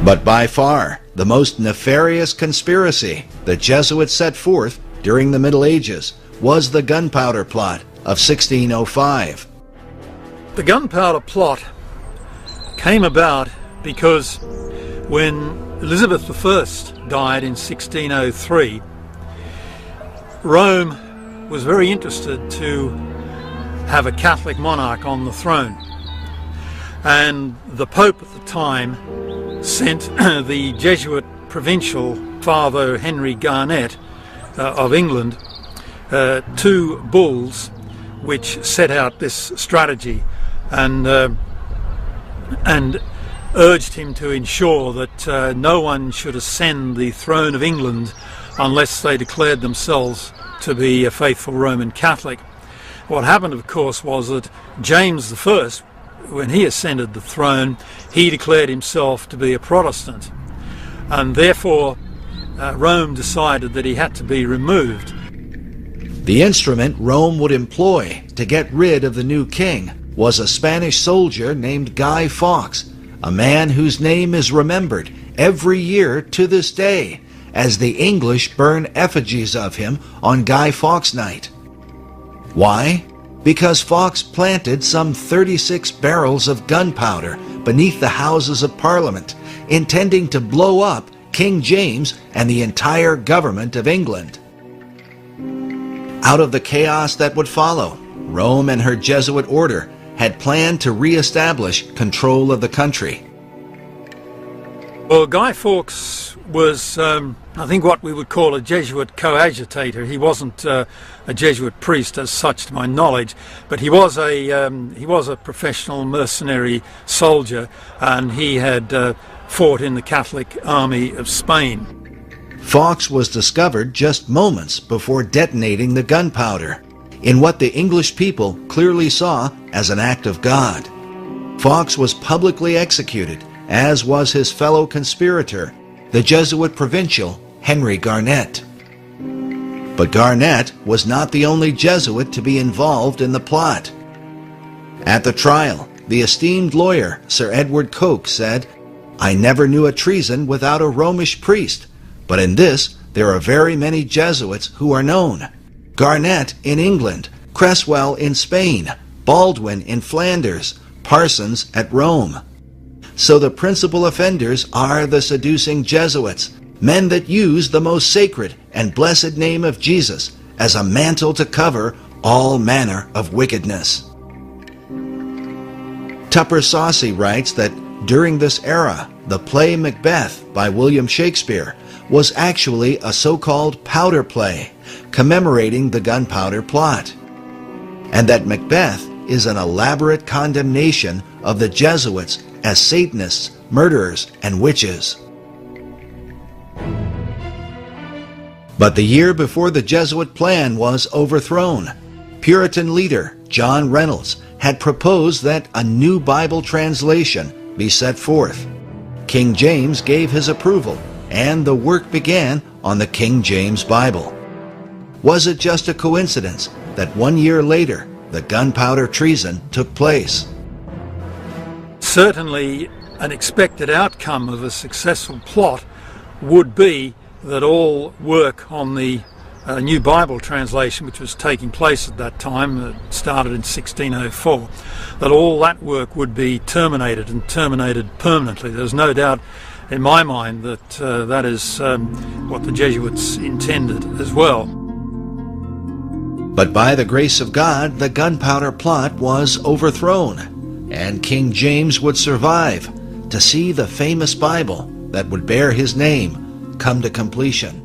But by far, the most nefarious conspiracy the Jesuits set forth during the Middle Ages was the Gunpowder Plot of 1605. The Gunpowder Plot came about because when Elizabeth I died in 1603, Rome was very interested to have a Catholic monarch on the throne. And the Pope at the time sent the Jesuit provincial Father Henry Garnet of England 2 bulls which set out this strategy and urged him to ensure that no one should ascend the throne of England unless they declared themselves to be a faithful Roman Catholic. What happened, of course, was that James I, when he ascended the throne, he declared himself to be a Protestant, and therefore Rome decided that he had to be removed. The instrument Rome would employ to get rid of the new king was a Spanish soldier named Guy Fawkes, a man whose name is remembered every year to this day, as the English burn effigies of him on Guy Fawkes Night. Why? Because Fawkes planted some 36 barrels of gunpowder beneath the Houses of Parliament, intending to blow up King James and the entire government of England. Out of the chaos that would follow, Rome and her Jesuit order had planned to re-establish control of the country. Well, Guy Fawkes was, I think, what we would call a Jesuit coadjutor. He wasn't a Jesuit priest as such, to my knowledge, but he was a professional mercenary soldier, and he had fought in the Catholic army of Spain. Fawkes was discovered just moments before detonating the gunpowder, in what the English people clearly saw as an act of God. Fawkes was publicly executed, as was his fellow conspirator, the Jesuit provincial Henry Garnet. But Garnet was not the only Jesuit to be involved in the plot. At the trial, the esteemed lawyer Sir Edward Coke said, "I never knew a treason without a Romish priest, but in this there are very many Jesuits who are known. Garnet in England, Cresswell in Spain, Baldwin in Flanders, Parsons at Rome. So the principal offenders are the seducing Jesuits, men that use the most sacred and blessed name of Jesus as a mantle to cover all manner of wickedness." Tupper Saucy writes that during this era, the play Macbeth by William Shakespeare was actually a so-called powder play, commemorating the Gunpowder Plot, and that Macbeth is an elaborate condemnation of the Jesuits as Satanists, murderers, and witches. But the year before the Jesuit plan was overthrown, Puritan leader John Reynolds had proposed that a new Bible translation be set forth. King James gave his approval, and the work began on the King James Bible. Was it just a coincidence that 1 year later the gunpowder treason took place? Certainly, an expected outcome of a successful plot would be that all work on the new Bible translation, which was taking place at that time, started in 1604, that all that work would be terminated, and terminated permanently. There's no doubt in my mind that that is what the Jesuits intended as well. But by the grace of God, the Gunpowder Plot was overthrown, and King James would survive to see the famous Bible that would bear his name come to completion.